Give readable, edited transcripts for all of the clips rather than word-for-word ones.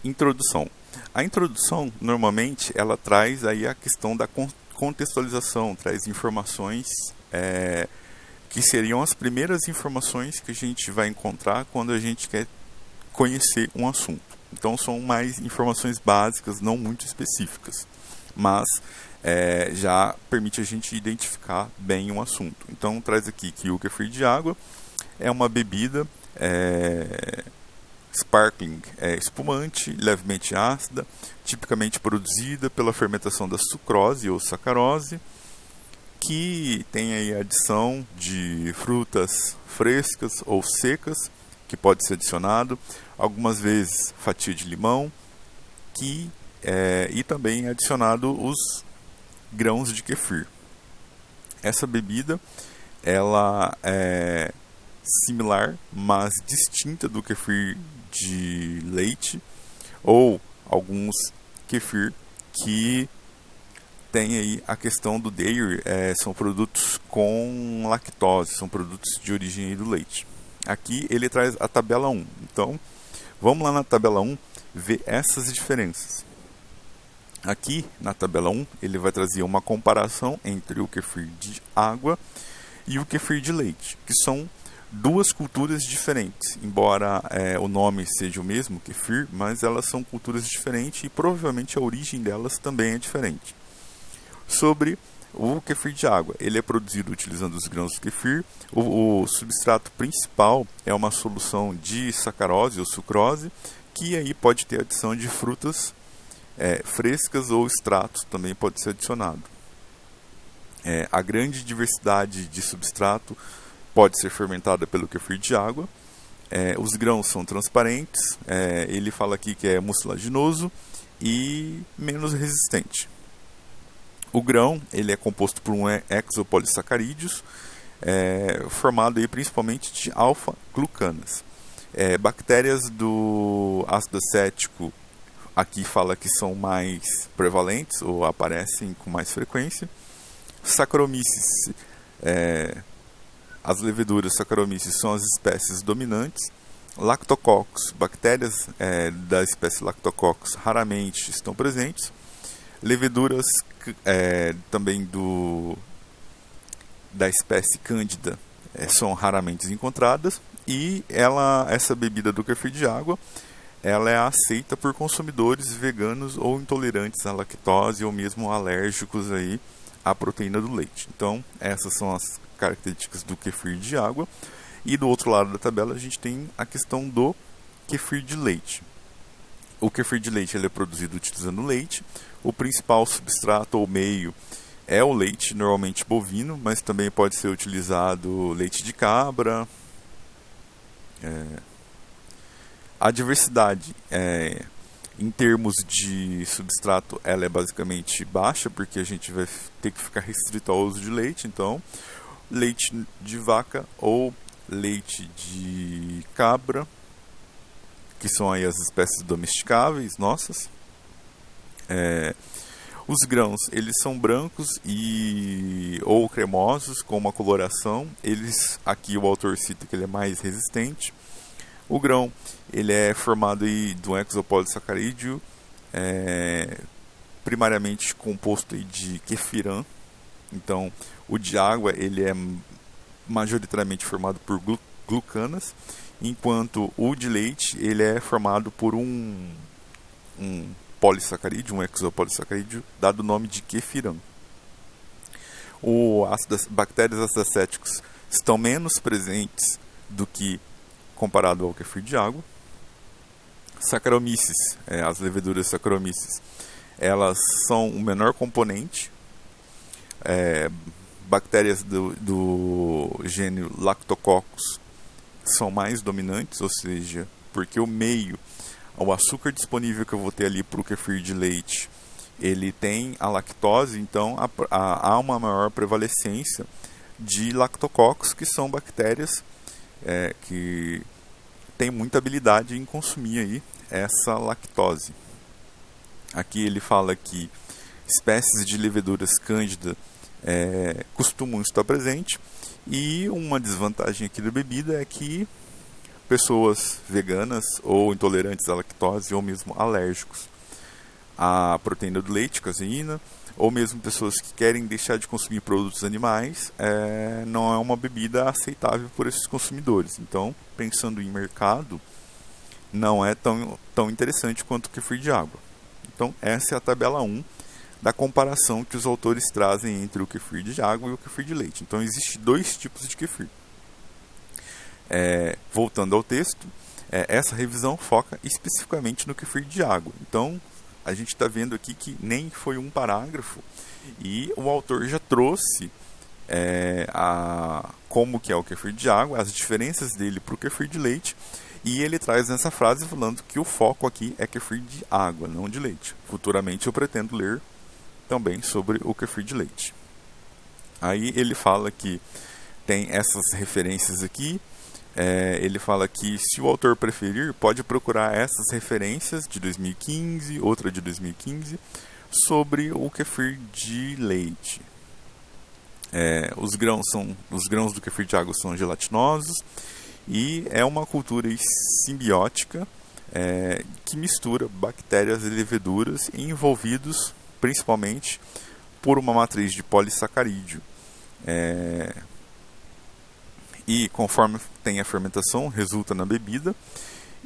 Introdução. A introdução, normalmente, ela traz aí a questão da contextualização, traz informações que seriam as primeiras informações que a gente vai encontrar quando a gente quer conhecer um assunto. Então, são mais informações básicas, não muito específicas, mas já permite a gente identificar bem um assunto. Então, traz aqui que o kefir de água é uma bebida sparkling, espumante, levemente ácida, tipicamente produzida pela fermentação da sucrose ou sacarose, que tem aí a adição de frutas frescas ou secas, que pode ser adicionado, algumas vezes fatia de limão, e também adicionado os grãos de kefir. Essa bebida ela é similar, mas distinta do kefir de leite ou alguns kefir que tem aí a questão do dairy, são produtos com lactose, são produtos de origem do leite. Aqui ele traz a tabela 1. Então, vamos lá na tabela 1 ver essas diferenças. Aqui na tabela 1 ele vai trazer uma comparação entre o kefir de água e o kefir de leite, que são duas culturas diferentes, embora o nome seja o mesmo, kefir, mas elas são culturas diferentes e provavelmente a origem delas também é diferente. Sobre o kefir de água, ele é produzido utilizando os grãos de kefir, o substrato principal é uma solução de sacarose ou sucrose, que aí pode ter adição de frutas frescas ou extratos, também pode ser adicionado. A grande diversidade de substrato pode ser fermentada pelo kefir de água. Os grãos são transparentes, ele fala aqui que é mucilaginoso e menos resistente. O grão ele é composto por um hexapolissacarídeos, formado aí principalmente de alfa-glucanas. Bactérias do ácido acético, aqui fala que são mais prevalentes ou aparecem com mais frequência. Saccharomyces, as leveduras Saccharomyces são as espécies dominantes. Lactococcus, bactérias da espécie Lactococcus raramente estão presentes. Leveduras também da espécie Cândida são raramente encontradas. E essa bebida do kefir de água ela é aceita por consumidores veganos ou intolerantes à lactose ou mesmo alérgicos aí à proteína do leite. Então, essas são as características do kefir de água. E do outro lado da tabela a gente tem a questão do kefir de leite. O kefir de leite ele é produzido utilizando leite. O principal substrato ou meio é o leite, normalmente bovino, mas também pode ser utilizado leite de cabra. A diversidade em termos de substrato ela é basicamente baixa, porque a gente vai ter que ficar restrito ao uso de leite. Então, leite de vaca ou leite de cabra, que são aí as espécies domesticáveis nossas. Os grãos eles são brancos ou cremosos com uma coloração. Aqui o autor cita que ele é mais resistente. O grão ele é formado aí de um hexapolissacarídeo, primariamente composto aí de kefirã. Então, o de água ele é majoritariamente formado por glucanas, enquanto o de leite ele é formado por um polissacarídeo, um hexapolissacarídeo, dado o nome de kefirã. Bactérias ácidos acéticos estão menos presentes do que comparado ao kefir de água. Saccharomyces, as leveduras Saccharomyces, elas são o menor componente. Bactérias do gênero Lactococcus são mais dominantes, ou seja, porque o açúcar disponível que eu vou ter ali para o kefir de leite, ele tem a lactose, então há uma maior prevalecência de Lactococcus, que são bactérias que têm muita habilidade em consumir aí essa lactose. Aqui ele fala que espécies de leveduras cândida costumam estar presentes, e uma desvantagem aqui da bebida é que pessoas veganas ou intolerantes à lactose ou mesmo alérgicos à proteína do leite, caseína, ou mesmo pessoas que querem deixar de consumir produtos animais, não é uma bebida aceitável por esses consumidores. Então, pensando em mercado, não é tão interessante quanto o kefir de água. Então, essa é a tabela 1 da comparação que os autores trazem entre o kefir de água e o kefir de leite. Então, existem dois tipos de kefir. Voltando ao texto, essa revisão foca especificamente no kefir de água. Então, a gente está vendo aqui que nem foi um parágrafo e o autor já trouxe como que é o kefir de água, as diferenças dele para o kefir de leite, e ele traz nessa frase falando que o foco aqui é kefir de água, não de leite. Futuramente eu pretendo ler também sobre o kefir de leite. Aí ele fala que tem essas referências aqui. Ele fala que se o autor preferir, pode procurar essas referências de 2015, outra de 2015, sobre o kefir de leite. Os grãos do kefir de água são gelatinosos e é uma cultura simbiótica que mistura bactérias e leveduras envolvidos principalmente por uma matriz de polissacarídeo. E conforme tem a fermentação, resulta na bebida.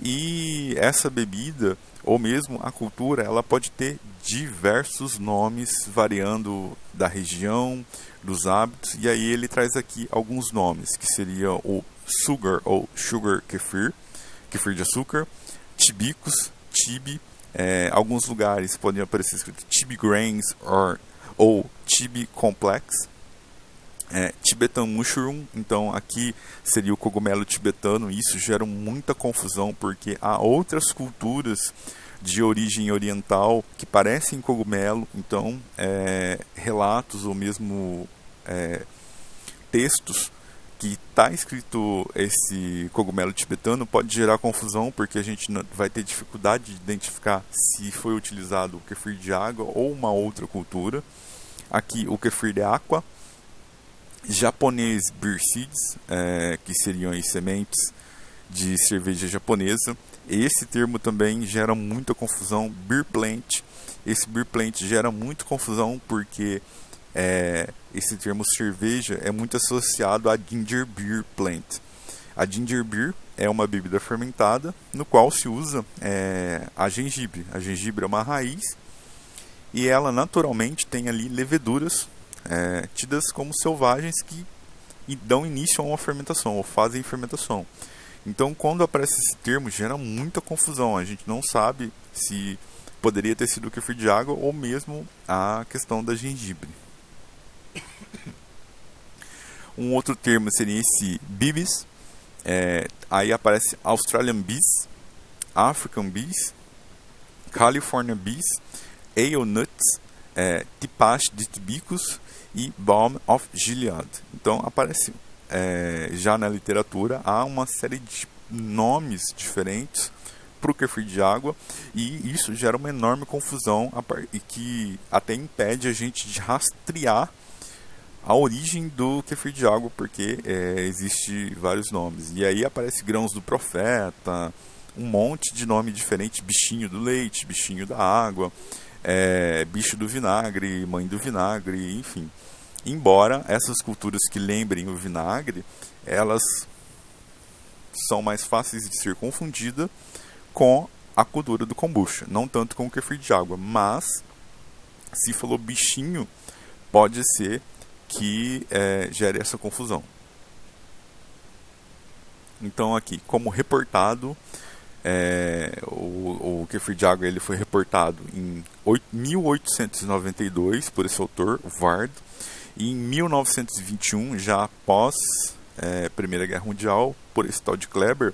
E essa bebida, ou mesmo a cultura, ela pode ter diversos nomes, variando da região, dos hábitos. E aí ele traz aqui alguns nomes, que seria o sugar ou sugar kefir, kefir de açúcar, tibicus, tibi. Alguns lugares podem aparecer escrito tibi grains ou tibi complex. Tibetan mushroom, então aqui seria o cogumelo tibetano, e isso gera muita confusão porque há outras culturas de origem oriental que parecem cogumelo, então relatos ou mesmo textos que está escrito esse cogumelo tibetano pode gerar confusão porque a gente vai ter dificuldade de identificar se foi utilizado o kefir de água ou uma outra cultura. Aqui o kefir de aqua, japonês beer seeds, que seriam aí sementes de cerveja japonesa. Esse termo também gera muita confusão. Beer plant, esse beer plant gera muita confusão porque esse termo cerveja é muito associado a ginger beer plant. A ginger beer é uma bebida fermentada no qual se usa a gengibre. A gengibre é uma raiz e ela naturalmente tem ali leveduras tidas como selvagens que dão início a uma fermentação ou fazem fermentação. Então, quando aparece esse termo, gera muita confusão. A gente não sabe se poderia ter sido o kefir de água ou mesmo a questão da gengibre. Um outro termo seria esse bibis. Aí aparece Australian Bees, African Bees, California Bees, Ale Nuts, Tipache de Tibicus e Balm of Gilead. Então aparece já na literatura, há uma série de nomes diferentes para o kefir de água, e isso gera uma enorme confusão e que até impede a gente de rastrear a origem do kefir de água, porque existe vários nomes. E aí aparece grãos do profeta, um monte de nome diferente, bichinho do leite, bichinho da água, bicho do vinagre, mãe do vinagre, enfim. Embora essas culturas que lembrem o vinagre, elas são mais fáceis de ser confundidas com a cultura do kombucha, não tanto com o kefir de água, mas se falou bichinho, pode ser que gere essa confusão. Então aqui, como reportado, o kefir de água ele foi reportado em 1892 por esse autor, Ward, e em 1921, já após Primeira Guerra Mundial, por esse tal de Kleber,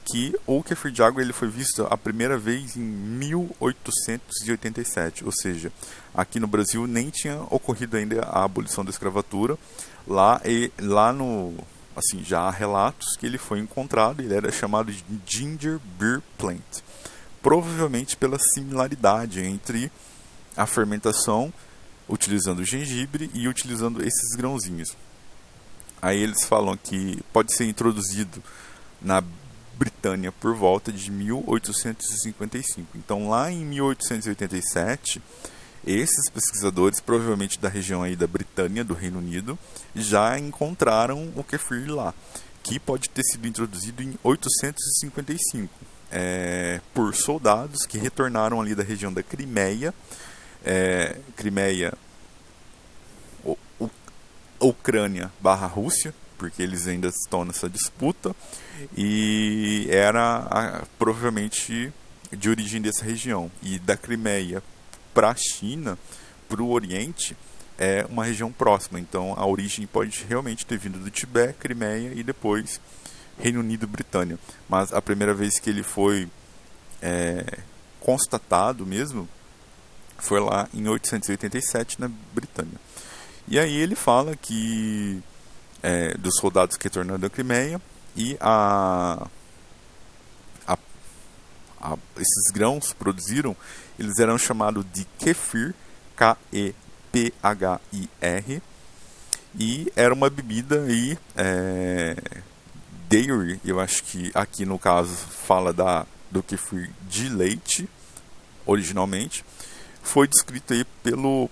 que o kefir de água ele foi visto a primeira vez em 1887, ou seja, aqui no Brasil nem tinha ocorrido ainda a abolição da escravatura. Lá no, assim, já há relatos que ele foi encontrado, ele era chamado de ginger beer plant, provavelmente pela similaridade entre a fermentação utilizando o gengibre e utilizando esses grãozinhos. Aí eles falam que pode ser introduzido na Britânia por volta de 1855. Então, lá em 1887, esses pesquisadores, provavelmente da região aí da Britânia, do Reino Unido, já encontraram o kefir lá, que pode ter sido introduzido em 855 por soldados que retornaram ali da região da Crimeia, Crimeia, Ucrânia barra Rússia, porque eles ainda estão nessa disputa, e era provavelmente de origem dessa região. E da Crimeia para a China, para o Oriente, é uma região próxima. Então a origem pode realmente ter vindo do Tibete, Crimeia e depois Reino Unido, Britânia. Mas a primeira vez que ele foi constatado mesmo foi lá em 887 na Britânia. E aí ele fala que dos soldados que retornaram da Crimeia e esses grãos produziram, eles eram chamados de kefir, K-E-P-H-I-R, e era uma bebida aí, dairy, eu acho que aqui no caso fala do kefir de leite, originalmente, foi descrito aí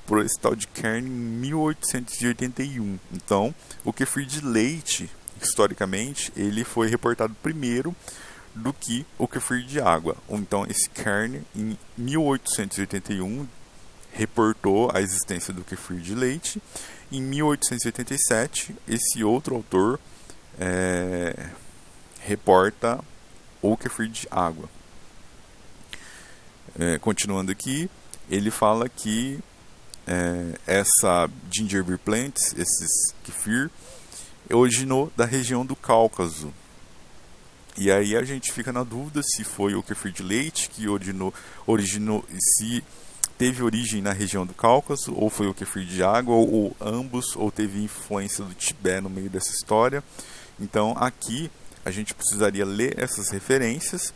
por esse tal de Kern em 1881. Então, o kefir de leite, historicamente, ele foi reportado primeiro do que o kefir de água. Então, esse Kern, em 1881, reportou a existência do kefir de leite. Em 1887, esse outro autor reporta o kefir de água. Continuando aqui, ele fala que essa ginger beer plants, esses kefir, originou da região do Cáucaso. E aí a gente fica na dúvida se foi o kefir de leite que originou, se teve origem na região do Cáucaso, ou foi o kefir de água, ou ambos, ou teve influência do Tibete no meio dessa história. Então aqui a gente precisaria ler essas referências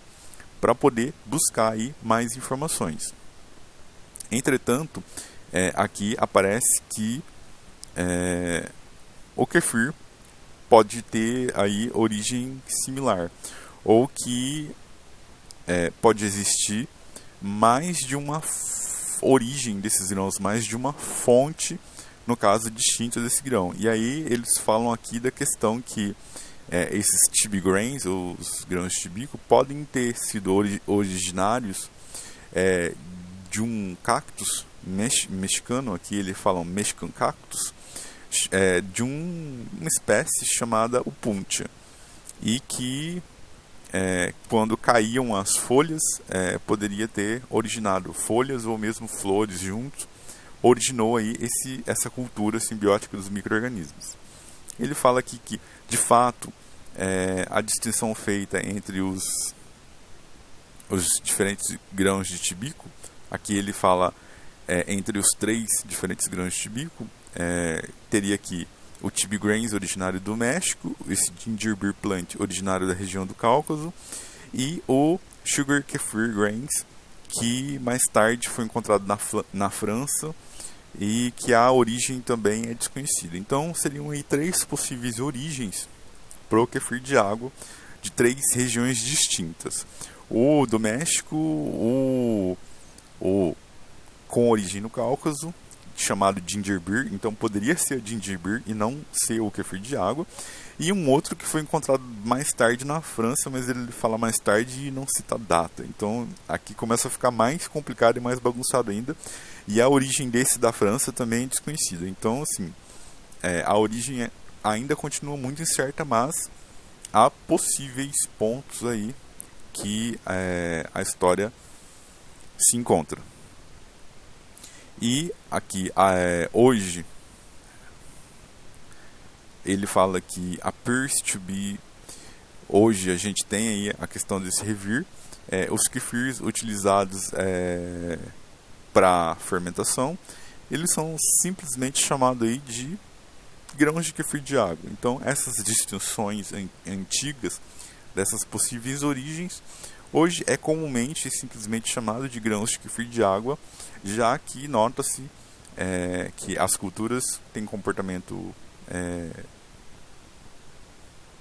para poder buscar aí mais informações. Entretanto, aqui aparece que o kefir pode ter aí origem similar, ou que pode existir mais de uma origem desses grãos, mais de uma fonte, no caso, distinta desse grão. E aí eles falam aqui da questão que esses tibi grains, os grãos de tibico, podem ter sido originários de um cactus mexicano, aqui eles falam Mexican cactus, de uma espécie chamada upuntia, e que quando caíam as folhas, poderia ter originado folhas ou mesmo flores juntos, originou aí essa cultura simbiótica dos micro-organismos. Ele fala aqui que, de fato, a distinção feita entre os diferentes grãos de tibico, aqui ele fala entre os 3 diferentes grãos de tibico, teria aqui o tibi grains originário do México, esse ginger beer plant originário da região do Cáucaso, e o sugar kefir grains, que mais tarde foi encontrado na França e que a origem também é desconhecida. Então seriam aí 3 possíveis origens para o kefir de água de 3 regiões distintas: o do México, o com origem no Cáucaso, chamado ginger beer, então poderia ser ginger beer e não ser o kefir de água, e um outro que foi encontrado mais tarde na França, mas ele fala mais tarde e não cita data. Então aqui começa a ficar mais complicado e mais bagunçado ainda, e a origem desse da França também é desconhecida. Então, assim, a origem ainda continua muito incerta, mas há possíveis pontos aí que a história se encontra. E aqui, hoje, ele fala que appears to be, hoje a gente tem aí a questão desse revir, os kefirs utilizados para fermentação, eles são simplesmente chamados aí de grãos de kefir de água. Então essas distinções antigas dessas possíveis origens, hoje é comumente simplesmente chamado de grãos de kefir de água, já que nota-se que as culturas têm comportamento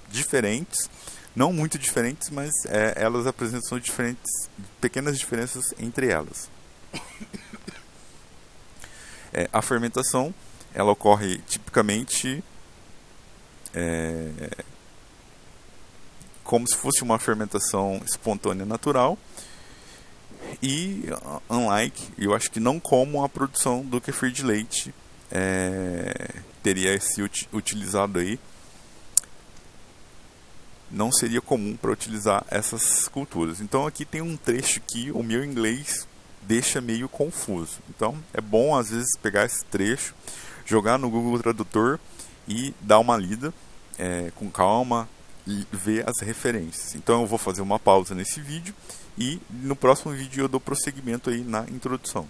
diferentes não muito diferentes, mas elas apresentam pequenas diferenças entre elas. A fermentação, ela ocorre tipicamente como se fosse uma fermentação espontânea natural e, eu acho que não como a produção do kefir de leite teria se utilizado aí, não seria comum para utilizar essas culturas. Então aqui tem um trecho que o meu inglês deixa meio confuso. Então é bom às vezes pegar esse trecho, jogar no Google Tradutor e dar uma lida com calma e ver as referências. Então eu vou fazer uma pausa nesse vídeo e no próximo vídeo eu dou prosseguimento aí na introdução.